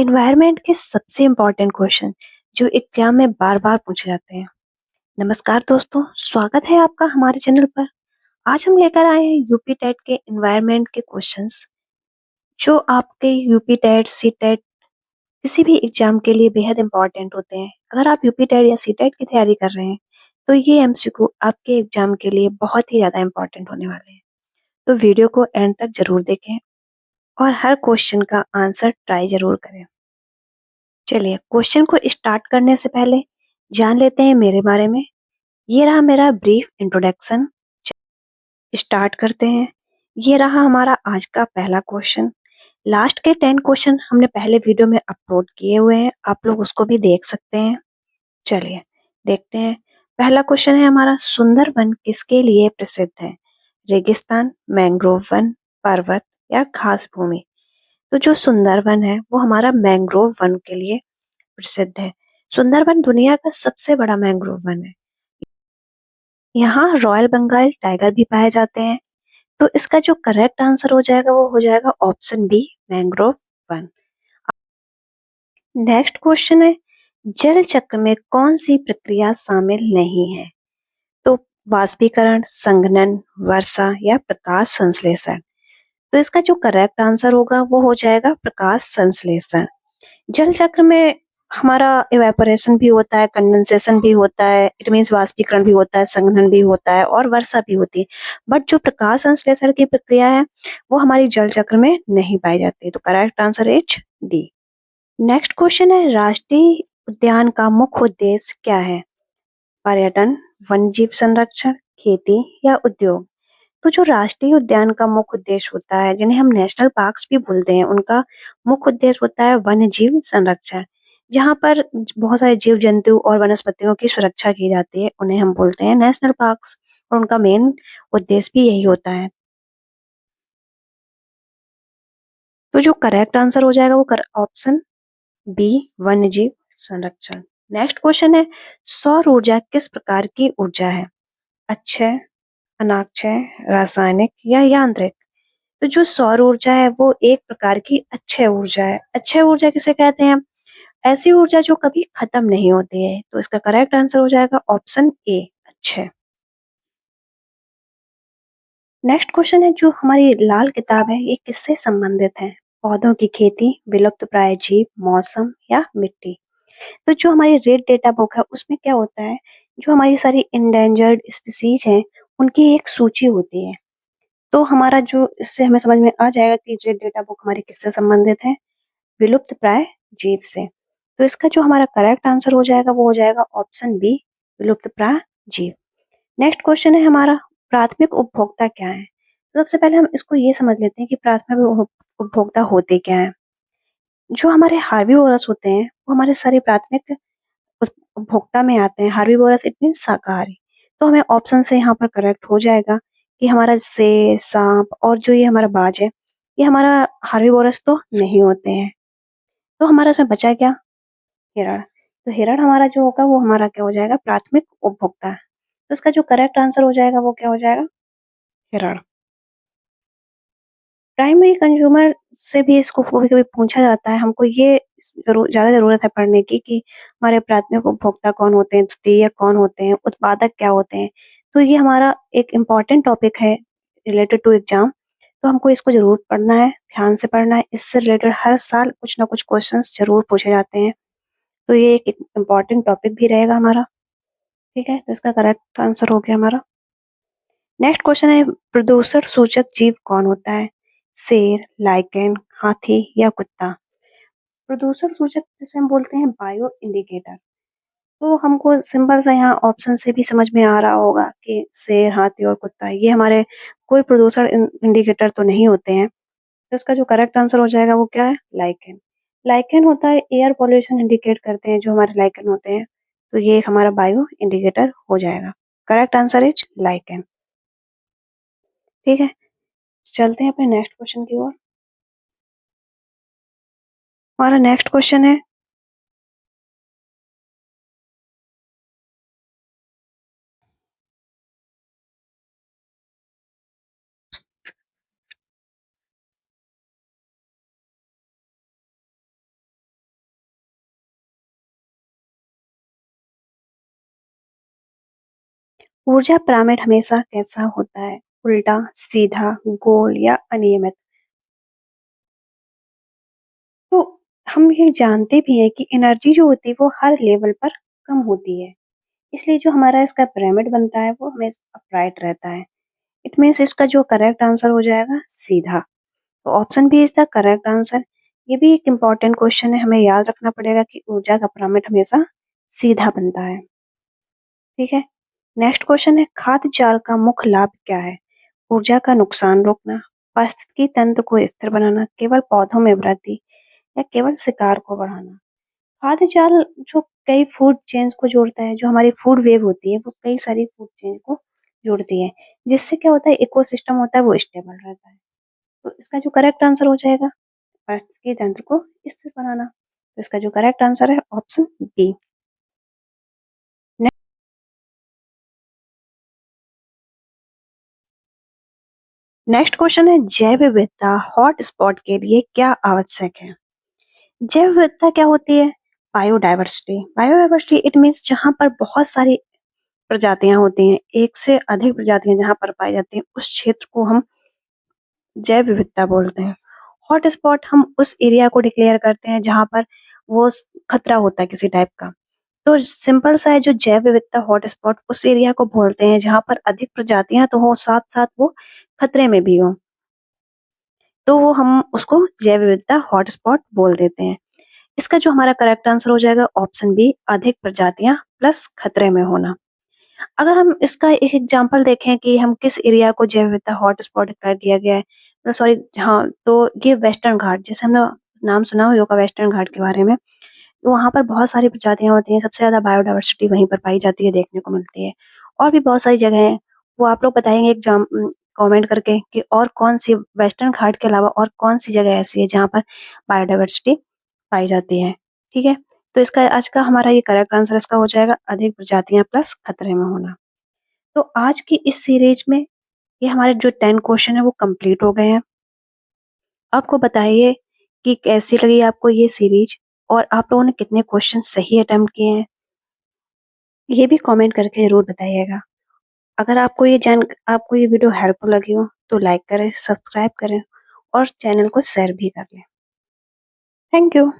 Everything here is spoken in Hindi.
एनवायरनमेंट के सबसे इम्पोर्टेंट क्वेश्चन जो एग्जाम में बार बार पूछे जाते हैं। नमस्कार दोस्तों, स्वागत है आपका हमारे चैनल पर। आज हम लेकर आए हैं यूपी टेट के एनवायरनमेंट के क्वेश्चंस जो आपके यूपी टेट सी टेट किसी भी एग्जाम के लिए बेहद इम्पोर्टेंट होते हैं। अगर आप यूपी टेट या सी टेट की तैयारी कर रहे हैं तो ये एमसीक्यू आपके एग्जाम के लिए बहुत ही ज्यादा इम्पोर्टेंट होने वाले हैं। तो वीडियो को एंड तक जरूर देखें और हर क्वेश्चन का आंसर ट्राई जरूर करें। चलिए क्वेश्चन को स्टार्ट करने से पहले जान लेते हैं मेरे बारे में। ये रहा मेरा ब्रीफ इंट्रोडक्शन। स्टार्ट करते हैं। ये रहा हमारा आज का पहला क्वेश्चन। लास्ट के 10 क्वेश्चन हमने पहले वीडियो में अपलोड किए हुए हैं, आप लोग उसको भी देख सकते हैं। चलिए देखते हैं। पहला क्वेश्चन है हमारा, सुंदरवन किसके लिए प्रसिद्ध है? रेगिस्तान, मैंग्रोव वन, पर्वत या घास भूमि? तो जो सुंदरवन है वो हमारा मैंग्रोव वन के लिए प्रसिद्ध है। सुंदरबन दुनिया का सबसे बड़ा मैंग्रोव वन है। यहाँ रॉयल बंगाल टाइगर भी पाए जाते हैं। तो इसका जो करेक्ट आंसर हो जाएगा वो हो जाएगा ऑप्शन बी, मैंग्रोव वन। नेक्स्ट क्वेश्चन है, जल चक्र में कौन सी प्रक्रिया शामिल नहीं है? तो वाष्पीकरण, संघनन, वर्षा या प्रकाश संश्लेषण? तो इसका जो करेक्ट आंसर होगा वो हो जाएगा प्रकाश संश्लेषण। जल चक्र में हमारा इवेपोरेशन भी होता है, कंडेंसेशन भी होता है, इट मीन्स वाष्पीकरण भी होता है, संघनन भी होता है और वर्षा भी होती है। बट जो प्रकाश संश्लेषण की प्रक्रिया है वो हमारी जल चक्र में नहीं पाई जाती। तो correct answer is D. Next question है, राष्ट्रीय उद्यान का मुख्य उद्देश्य क्या है? पर्यटन, वन्य जीव संरक्षण, खेती या उद्योग? तो जो राष्ट्रीय उद्यान का मुख्य उद्देश्य होता है, जिन्हें हम नेशनल पार्क्स भी बोलते हैं, उनका मुख्य उद्देश्य होता है वन्य जीव संरक्षण। जहाँ पर बहुत सारे जीव जंतु और वनस्पतियों की सुरक्षा की जाती है, उन्हें हम बोलते हैं नेशनल पार्क्स और उनका मेन उद्देश्य भी यही होता है। तो जो करेक्ट आंसर हो जाएगा वो ऑप्शन बी, वन्य जीव संरक्षण। नेक्स्ट क्वेश्चन है, सौर ऊर्जा किस प्रकार की ऊर्जा है? अक्षय, अनाक्षय, रासायनिक या यांत्रिक? तो जो सौर ऊर्जा है वो एक प्रकार की अक्षय ऊर्जा है। अक्षय ऊर्जा किसे कहते हैं? ऐसी ऊर्जा जो कभी खत्म नहीं होती है। तो इसका करेक्ट आंसर हो जाएगा option A, Akshay. Next question है, जो हमारी लाल किताब है ये किससे संबंधित है? पौधों की खेती, विलुप्त प्राय जीव, मौसम या मिट्टी? तो जो हमारी रेड डेटा बुक है उसमें क्या होता है, जो हमारी सारी इंडेंजर्ड स्पीसीज हैं उनकी एक सूची होती है। तो हमारा जो इससे हमें समझ में आ जाएगा कि रेड डेटा बुक हमारी किससे संबंधित है? विलुप्त प्राय जीव से। तो इसका जो हमारा करेक्ट आंसर हो जाएगा वो हो जाएगा ऑप्शन बी, विलुप्त प्राय जीव। नेक्स्ट क्वेश्चन है हमारा, प्राथमिक उपभोक्ता क्या है? तो सबसे पहले हम इसको ये समझ लेते हैं कि प्राथमिक उपभोक्ता होते क्या है। जो हमारे हार्बीवोरस होते हैं वो हमारे सारे प्राथमिक उपभोक्ता में आते हैं। हार्बीवोरस इट मीन शाकाहारी। तो हमें ऑप्शन से यहाँ पर करेक्ट हो जाएगा कि हमारा शेर, सांप और जो ये हमारा बाज है ये हमारा हार्बीवोरस तो नहीं होते हैं। तो हमारा इसमें बचा क्या? हिरण। तो हिरण हमारा जो होगा वो हमारा क्या हो जाएगा? प्राथमिक उपभोक्ता। तो इसका जो करेक्ट आंसर हो जाएगा वो क्या हो जाएगा? हिरण। प्राइमरी कंज्यूमर से भी इसको कभी-कभी पूछा जाता है। हमको ये ज़्यादा ज़रूरत है पढ़ने की कि हमारे प्राथमिक उपभोक्ता कौन होते हैं, द्वितीयक कौन होते हैं, उत्पादक क्या होते हैं। तो ये हमारा एक इम्पोर्टेंट टॉपिक है रिलेटेड टू एग्ज़ाम। तो हमको इसको ज़रूर पढ़ना है, ध्यान से पढ़ना है। इससे रिलेटेड हर साल कुछ ना कुछ क्वेश्चंस ज़रूर पूछे जाते हैं। तो ये एक इम्पोर्टेंट टॉपिक भी रहेगा हमारा। ठीक है? तो इसका करेक्ट आंसर हो गया हमारा। नेक्स्ट क्वेश्चन है, प्रदूषण सूचक जीव कौन होता है? शेर, लाइकेन, हाथी या कुत्ता? प्रदूषण सूचक जिसे हम बोलते हैं बायो इंडिकेटर। तो हमको सिंपल सा यहाँ ऑप्शन से भी समझ में आ रहा होगा कि शेर, हाथी और कुत्ता ये हमारे कोई प्रदूषण इंडिकेटर तो नहीं होते हैं। तो इसका जो करेक्ट आंसर हो जाएगा वो क्या है? लाइकेन। लाइकेन होता है एयर पॉल्यूशन इंडिकेट करते हैं जो हमारे लाइकेन होते हैं। तो ये एक हमारा बायो इंडिकेटर हो जाएगा। Correct answer is lichen. ठीक है, चलते हैं अपने नेक्स्ट क्वेश्चन की ओर। हमारा नेक्स्ट क्वेश्चन है, ऊर्जा पिरामिड हमेशा कैसा होता है? उल्टा, सीधा, गोल या अनियमित? तो हम ये जानते भी हैं कि एनर्जी जो होती है वो हर लेवल पर कम होती है। इसलिए जो हमारा इसका पिरामिड बनता है वो हमेशा अपराइट रहता है। इट मीन्स इसका जो करेक्ट आंसर हो जाएगा सीधा। तो option B is the correct answer. ये भी एक इम्पॉर्टेंट क्वेश्चन है, हमें याद रखना पड़ेगा कि ऊर्जा का पिरामिड हमेशा सीधा बनता है। ठीक है। नेक्स्ट क्वेश्चन है, खाद्य जाल का मुख्य लाभ क्या है? ऊर्जा का नुकसान रोकना, पारिस्थितिकी तंत्र को स्थिर बनाना, केवल पौधों में वृद्धि या केवल शिकार को बढ़ाना? खाद्य जाल जो कई फूड चेन्स को जोड़ता है, जो हमारी फूड वेव होती है वो कई सारी फूड चेन को जोड़ती है, जिससे क्या होता है इकोसिस्टम होता है वो स्टेबल रहता है। तो इसका जो करेक्ट आंसर हो जाएगा पारिस्थितिकी तंत्र को स्थिर बनाना। तो इसका जो करेक्ट आंसर है ऑप्शन बी। नेक्स्ट क्वेश्चन है, जैव विविधता हॉट स्पॉट के लिए क्या आवश्यक है? जैव विविधता क्या होती है? बायोडाइवर्सिटी। बायोडाइवर्सिटी इट मीन्स जहाँ पर बहुत सारी प्रजातियां होती हैं, एक से अधिक प्रजातियां जहाँ पर पाई जाती हैं, उस क्षेत्र को हम जैव विविधता बोलते हैं। हॉट स्पॉट हम उस एरिया को डिक्लेयर करते हैं जहाँ पर खतरा होता है किसी टाइप का। तो सिंपल सा है, जो जैव विविधता हॉट स्पॉट उस एरिया को बोलते हैं जहाँ पर अधिक प्रजातियां तो हो, साथ साथ वो खतरे में भी हो, तो वो हम उसको जैव विविधता हॉटस्पॉट बोल देते हैं। इसका जो हमारा करेक्ट आंसर हो जाएगा ऑप्शन बी, अधिक प्रजातियां प्लस खतरे में होना। अगर हम इसका एक एग्जांपल देखें कि हम किस एरिया को जैव विविधता हॉटस्पॉट कर दिया गया है, तो सॉरी, हाँ, तो ये वेस्टर्न घाट, जैसे हमने नाम सुना होगा वेस्टर्न घाट के बारे में, तो वहाँ पर बहुत सारी प्रजातियां होती हैं, सबसे ज्यादा बायोडाइवर्सिटी वहीं पर पाई जाती है, देखने को मिलती है। और भी बहुत सारी जगह हैं, वो आप लोग बताएंगे एग्जाम कमेंट करके कि और कौन सी वेस्टर्न घाट के अलावा और कौन सी जगह ऐसी है जहाँ पर बायोडाइवर्सिटी पाई जाती है। ठीक है। तो इसका आज का हमारा ये करेक्ट आंसर इसका हो जाएगा अधिक प्रजातियां प्लस खतरे में होना। तो आज की इस सीरीज में ये हमारे जो 10 क्वेश्चन है वो कंप्लीट हो गए हैं। आपको बताइए कि कैसी लगी आपको ये सीरीज, और आप लोगों ने कितने क्वेश्चन सही अटेम्प्ट किए हैं, ये भी कमेंट करके जरूर बताइएगा। अगर आपको ये वीडियो हेल्पफुल लगी हो तो लाइक करें, सब्सक्राइब करें और चैनल को शेयर भी कर लें। Thank you.